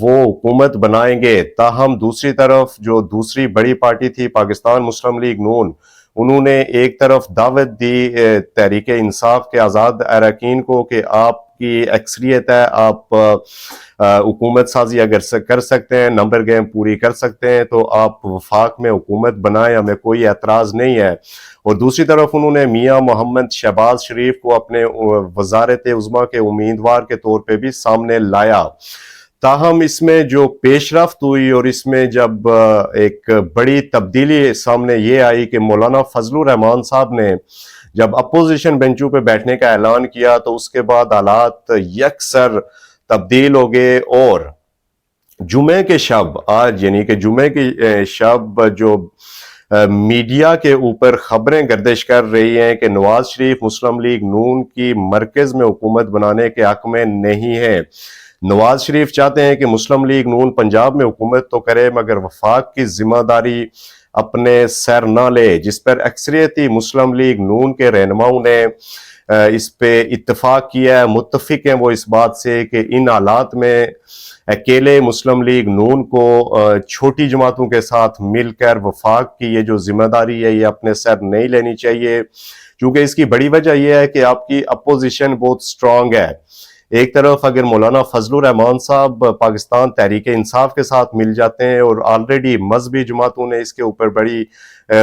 وہ حکومت بنائیں گے. تاہم دوسری طرف جو دوسری بڑی پارٹی تھی پاکستان مسلم لیگ نون، انہوں نے ایک طرف دعوت دی تحریک انصاف کے آزاد اراکین کو کہ آپ کی اکثریت ہے، آپ حکومت سازی اگر کر سکتے ہیں، نمبر گیم پوری کر سکتے ہیں تو آپ وفاق میں حکومت بنائیں، ہمیں کوئی اعتراض نہیں ہے. اور دوسری طرف انہوں نے میاں محمد شہباز شریف کو اپنے وزارت عظمیٰ کے امیدوار کے طور پہ بھی سامنے لایا. تاہم اس میں جو پیش رفت ہوئی اور اس میں جب ایک بڑی تبدیلی سامنے یہ آئی کہ مولانا فضل الرحمان صاحب نے جب اپوزیشن بینچوں پہ بیٹھنے کا اعلان کیا تو اس کے بعد حالات یکسر تبدیل ہو گئے. اور جمعے کے شب، آج یعنی کہ جمعے کی شب جو میڈیا کے اوپر خبریں گردش کر رہی ہیں کہ نواز شریف مسلم لیگ نون کی مرکز میں حکومت بنانے کے حق میں نہیں ہے. نواز شریف چاہتے ہیں کہ مسلم لیگ نون پنجاب میں حکومت تو کرے مگر وفاق کی ذمہ داری اپنے سر نہ لے، جس پر اکثریتی مسلم لیگ نون کے رہنماؤں نے اس پہ اتفاق کیا ہے. متفق ہیں وہ اس بات سے کہ ان حالات میں اکیلے مسلم لیگ نون کو چھوٹی جماعتوں کے ساتھ مل کر وفاق کی یہ جو ذمہ داری ہے یہ اپنے سر نہیں لینی چاہیے، کیونکہ اس کی بڑی وجہ یہ ہے کہ آپ کی اپوزیشن بہت سٹرونگ ہے. ایک طرف اگر مولانا فضل الرحمان صاحب پاکستان تحریک انصاف کے ساتھ مل جاتے ہیں، اور آلریڈی مذہبی جماعتوں نے اس کے اوپر بڑی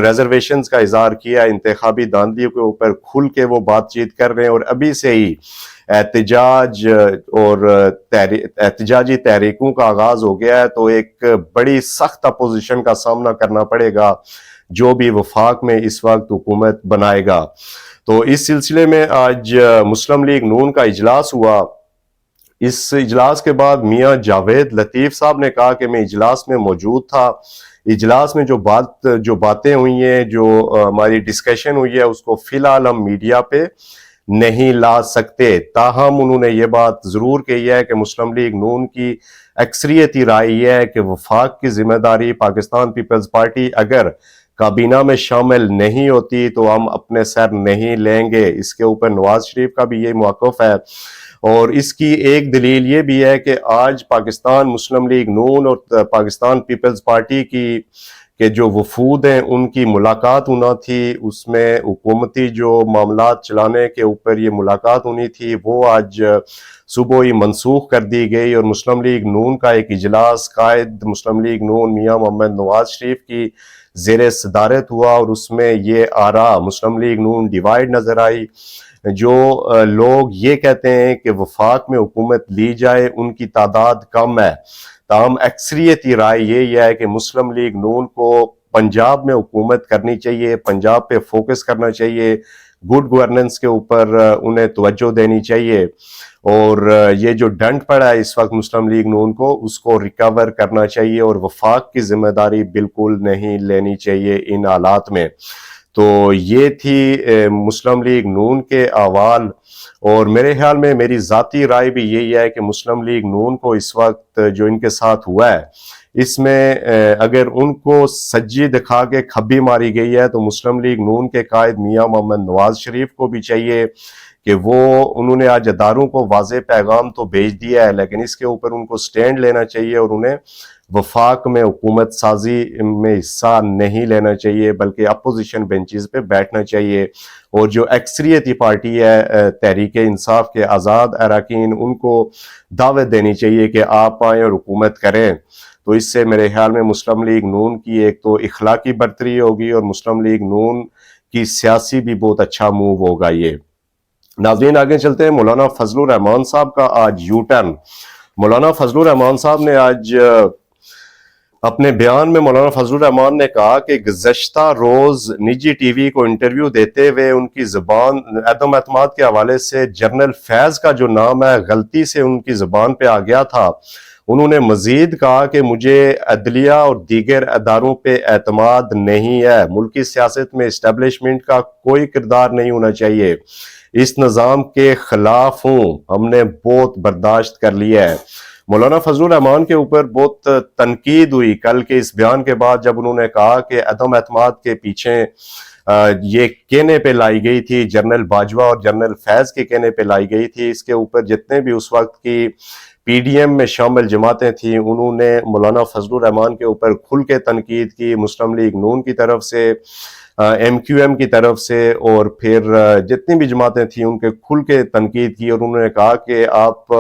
ریزرویشنز کا اظہار کیا، انتخابی دھاندلیوں کے اوپر کھل کے وہ بات چیت کر رہے ہیں، اور ابھی سے ہی احتجاج اور احتجاجی تحریکوں کا آغاز ہو گیا ہے، تو ایک بڑی سخت اپوزیشن کا سامنا کرنا پڑے گا جو بھی وفاق میں اس وقت حکومت بنائے گا. تو اس سلسلے میں آج مسلم لیگ نون کا اجلاس ہوا. اس اجلاس کے بعد میاں جاوید لطیف صاحب نے کہا کہ میں اجلاس میں موجود تھا، اجلاس میں جو باتیں ہوئی ہیں، جو ہماری ڈسکشن ہوئی ہے، اس کو فی الحال ہم میڈیا پہ نہیں لا سکتے. تاہم انہوں نے یہ بات ضرور کہی ہے کہ مسلم لیگ نون کی اکثریتی رائے یہ ہے کہ وفاق کی ذمہ داری پاکستان پیپلز پارٹی اگر کابینہ میں شامل نہیں ہوتی تو ہم اپنے سر نہیں لیں گے. اس کے اوپر نواز شریف کا بھی یہ موقف ہے، اور اس کی ایک دلیل یہ بھی ہے کہ آج پاکستان مسلم لیگ نون اور پاکستان پیپلز پارٹی کے جو وفود ہیں ان کی ملاقات ہونا تھی. اس میں حکومتی جو معاملات چلانے کے اوپر یہ ملاقات ہونی تھی وہ آج صبح ہی منسوخ کر دی گئی، اور مسلم لیگ نون کا ایک اجلاس قائد مسلم لیگ نون میاں محمد نواز شریف کی زیر صدارت ہوا، اور اس میں یہ آراء مسلم لیگ نون ڈیوائیڈ نظر آئی. جو لوگ یہ کہتے ہیں کہ وفاق میں حکومت لی جائے ان کی تعداد کم ہے، تاہم اکثریتی رائے یہ ہے کہ مسلم لیگ نون کو پنجاب میں حکومت کرنی چاہیے، پنجاب پہ فوکس کرنا چاہیے، گڈ گورننس کے اوپر انہیں توجہ دینی چاہیے، اور یہ جو ڈنڈ پڑا ہے اس وقت مسلم لیگ نون کو اس کو ریکور کرنا چاہیے، اور وفاق کی ذمہ داری بالکل نہیں لینی چاہیے ان حالات میں. تو یہ تھی مسلم لیگ نون کے احوال، اور میرے خیال میں میری ذاتی رائے بھی یہی ہے کہ مسلم لیگ نون کو اس وقت جو ان کے ساتھ ہوا ہے اس میں اگر ان کو سجی دکھا کے کھبی ماری گئی ہے تو مسلم لیگ نون کے قائد میاں محمد نواز شریف کو بھی چاہیے کہ انہوں نے آج اداروں کو واضح پیغام تو بھیج دیا ہے، لیکن اس کے اوپر ان کو سٹینڈ لینا چاہیے اور انہیں وفاق میں حکومت سازی میں حصہ نہیں لینا چاہیے بلکہ اپوزیشن بینچز پہ بیٹھنا چاہیے، اور جو اکثریتی پارٹی ہے تحریک انصاف کے آزاد اراکین ان کو دعوت دینی چاہیے کہ آپ آئیں اور حکومت کریں. تو اس سے میرے خیال میں مسلم لیگ نون کی ایک تو اخلاقی برتری ہوگی اور مسلم لیگ نون کی سیاسی بھی بہت اچھا موو ہوگا. یہ ناظرین آگے چلتے ہیں. مولانا فضل الرحمان صاحب کا آج یو ٹرن. مولانا فضل الرحمان صاحب نے آج اپنے بیان میں مولانا فضل الرحمان نے کہا کہ گزشتہ روز نجی ٹی وی کو انٹرویو دیتے ہوئے ان کی زبان عدم اعتماد کے حوالے سے جنرل فیض کا جو نام ہے غلطی سے ان کی زبان پہ آ گیا تھا. انہوں نے مزید کہا کہ مجھے عدلیہ اور دیگر اداروں پہ اعتماد نہیں ہے، ملکی سیاست میں اسٹیبلشمنٹ کا کوئی کردار نہیں ہونا چاہیے، اس نظام کے خلاف ہوں، ہم نے بہت برداشت کر لیا ہے. مولانا فضل الرحمان کے اوپر بہت تنقید ہوئی کل کے اس بیان کے بعد جب انہوں نے کہا کہ عدم اعتماد کے پیچھے یہ کہنے پہ لائی گئی تھی، جنرل باجوہ اور جنرل فیض کے کہنے پہ لائی گئی تھی. اس کے اوپر جتنے بھی اس وقت کی پی ڈی ایم میں شامل جماعتیں تھیں انہوں نے مولانا فضل الرحمان کے اوپر کھل کے تنقید کی، مسلم لیگ نون کی طرف سے، ایم کیو ایم کی طرف سے، اور پھر جتنی بھی جماعتیں تھیں ان کے کھل کے تنقید کی، اور انہوں نے کہا کہ آپ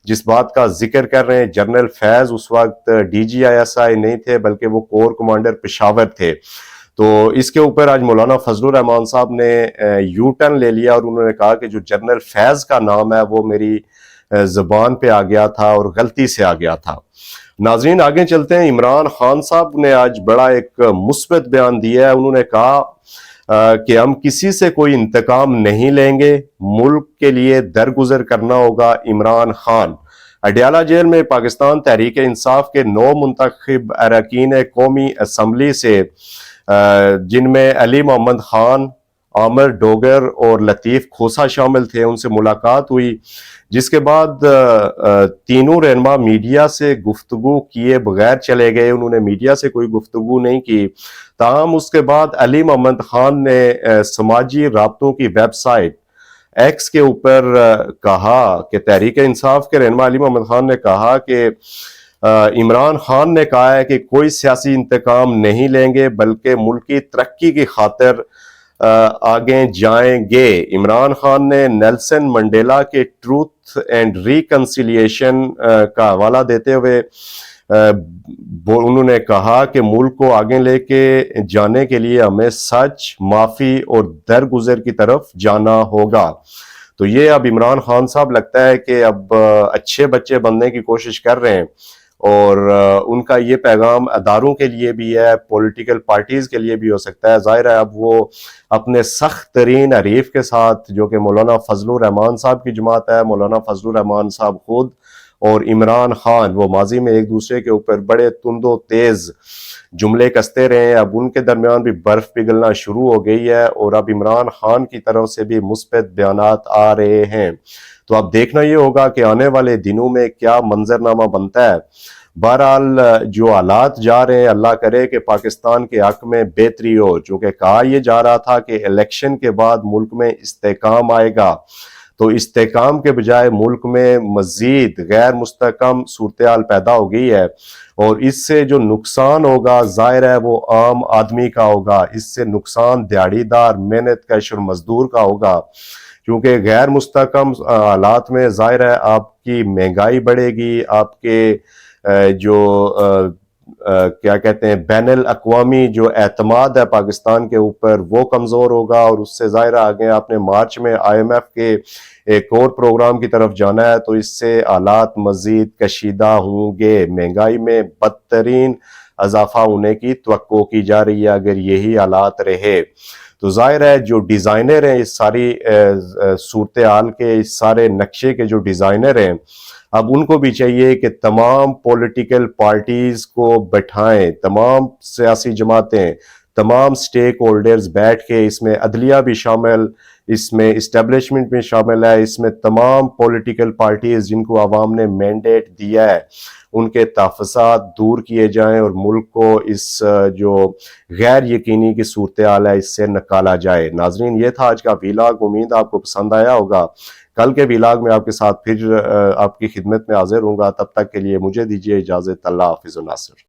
جس بات کا ذکر کر رہے ہیں، جنرل فیض اس وقت D G I S I نہیں تھے بلکہ وہ کور کمانڈر پشاور تھے۔ تو اس کے اوپر آج مولانا فضل الرحمان صاحب نے یو ٹرن لے لیا اور انہوں نے کہا کہ جو جنرل فیض کا نام ہے وہ میری زبان پہ آ گیا تھا اور غلطی سے آ گیا تھا۔ ناظرین آگے چلتے ہیں، عمران خان صاحب نے آج بڑا ایک مثبت بیان دیا ہے۔ انہوں نے کہا کہ ہم کسی سے کوئی انتقام نہیں لیں گے، ملک کے لیے درگزر کرنا ہوگا۔ عمران خان اڈیالہ جیل میں پاکستان تحریک انصاف کے 9 منتخب اراکین قومی اسمبلی سے جن میں علی محمد خان، عامر ڈوگر اور لطیف کھوسا شامل تھے، ان سے ملاقات ہوئی، جس کے بعد تینوں رہنما میڈیا سے گفتگو کیے بغیر چلے گئے۔ انہوں نے میڈیا سے کوئی گفتگو نہیں کی، تاہم اس کے بعد علی محمد خان نے سماجی رابطوں کی ویب سائٹ ایکس کے اوپر کہا کہ تحریک انصاف کے رہنما علی محمد خان نے کہا کہ عمران خان نے کہا ہے کہ کوئی سیاسی انتقام نہیں لیں گے بلکہ ملکی ترقی کی خاطر آگے جائیں گے۔ عمران خان نے نیلسن منڈیلا کے ٹروتھ اینڈ ریکنسیلیشن کا حوالہ دیتے ہوئے انہوں نے کہا کہ ملک کو آگے لے کے جانے کے لیے ہمیں سچ، معافی اور درگزر کی طرف جانا ہوگا۔ تو یہ اب عمران خان صاحب لگتا ہے کہ اب اچھے بچے بننے کی کوشش کر رہے ہیں، اور ان کا یہ پیغام اداروں کے لیے بھی ہے، پولیٹیکل پارٹیز کے لیے بھی ہو سکتا ہے۔ ظاہر ہے اب وہ اپنے سخت ترین حریف کے ساتھ، جو کہ مولانا فضل الرحمان صاحب کی جماعت ہے، مولانا فضل الرحمان صاحب خود اور عمران خان، وہ ماضی میں ایک دوسرے کے اوپر بڑے تند و تیز جملے کستے رہے ہیں، اب ان کے درمیان بھی برف پگھلنا شروع ہو گئی ہے، اور اب عمران خان کی طرف سے بھی مثبت بیانات آ رہے ہیں۔ تو اب دیکھنا یہ ہوگا کہ آنے والے دنوں میں کیا منظرنامہ بنتا ہے۔ بہرحال جو حالات جا رہے ہیں، اللہ کرے کہ پاکستان کے حق میں بہتری ہو، چونکہ کہا یہ جا رہا تھا کہ الیکشن کے بعد ملک میں استحکام آئے گا، تو استحکام کے بجائے ملک میں مزید غیر مستحکم صورتحال پیدا ہو گئی ہے، اور اس سے جو نقصان ہوگا ظاہر ہے وہ عام آدمی کا ہوگا، اس سے نقصان دیہڑی دار، محنت کش اور مزدور کا ہوگا، کیونکہ غیر مستحکم حالات میں ظاہر ہے آپ کی مہنگائی بڑھے گی، آپ کے جو کیا کہتے ہیں بین الاقوامی جو اعتماد ہے پاکستان کے اوپر وہ کمزور ہوگا، اور اس سے ظاہر آگے آپ نے مارچ میں آئی ایم ایف کے ایک اور پروگرام کی طرف جانا ہے، تو اس سے حالات مزید کشیدہ ہوں گے۔ مہنگائی میں بدترین اضافہ ہونے کی توقع کی جا رہی ہے اگر یہی حالات رہے۔ تو ظاہر ہے جو ڈیزائنر ہیں اس ساری صورتحال کے، اس سارے نقشے کے جو ڈیزائنر ہیں، اب ان کو بھی چاہیے کہ تمام پولیٹیکل پارٹیز کو بٹھائیں، تمام سیاسی جماعتیں، تمام سٹیک ہولڈرز بیٹھ کے، اس میں عدلیہ بھی شامل، اس میں اسٹیبلشمنٹ بھی شامل ہے، اس میں تمام پولیٹیکل پارٹیز جن کو عوام نے مینڈیٹ دیا ہے، ان کے تحفظات دور کیے جائیں اور ملک کو اس جو غیر یقینی کی صورتحال ہے اس سے نکالا جائے۔ ناظرین یہ تھا آج کا ویلاگ، امید آپ کو پسند آیا ہوگا۔ کل کے ویلاگ میں آپ کے ساتھ پھر آپ کی خدمت میں حاضر ہوں گا، تب تک کے لیے مجھے دیجیے اجازت۔ اللہ حافظ و ناصر۔